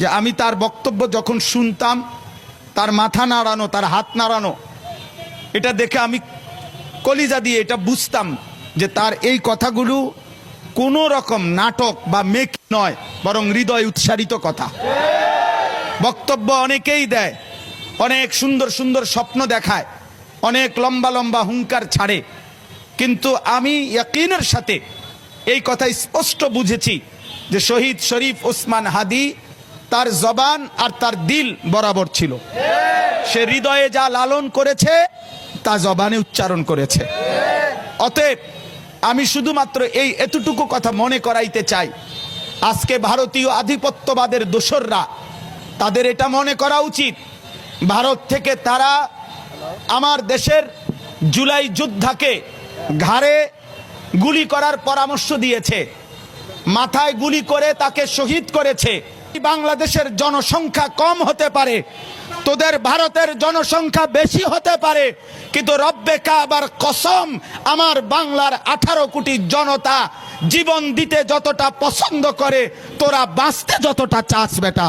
যে আমি তার বক্তব্য যখন শুনতাম, তার মাথা নাড়ানো, তার হাত নাড়ানো, এটা দেখে আমি কলিজা দিয়ে এটা বুঝতাম যে তার এই কথাগুলো কোনো রকম নাটক বা মেক নয়, বরং হৃদয় উৎসারিত কথা। বক্তব্য অনেকেই দেয়, অনেক সুন্দর সুন্দর স্বপ্ন দেখায়, অনেক লম্বা লম্বা হুঙ্কার ছাড়ে, কিন্তু আমি ইয়াকিনের সাথে এই কথা স্পষ্ট বুঝেছি যে শহীদ শরীফ ওসমান হাদি তার জবান আর তার দিল বরাবর ছিল। সে হৃদয়ে যা লালন করেছে তা জবানে উচ্চারণ করেছে। অতএব আমি শুধুমাত্র এই এতটুকু কথা মনে করাইতে চাই, আজকে ভারতীয় আধিপত্যবাদের দোসররা, তাদের এটা মনে করা উচিত, ভারত থেকে তারা আমার দেশের জুলাই যোদ্ধাকে ঘাড়ে গুলি করার পরামর্শ দিয়েছে, মাথায় গুলি করে তাকে শহীদ করেছে। বাংলাদেশের জনসংখ্যা কম হতে পারে, তোদের ভারতের জনসংখ্যা বেশি হতে পারে, কিন্তু রব্বে কাবার কসম, আমার বাংলার 18 কোটি জনতা জীবন দিতে যতটা পছন্দ করে, তোরা বাঁচতে যতটা চাস বেটা।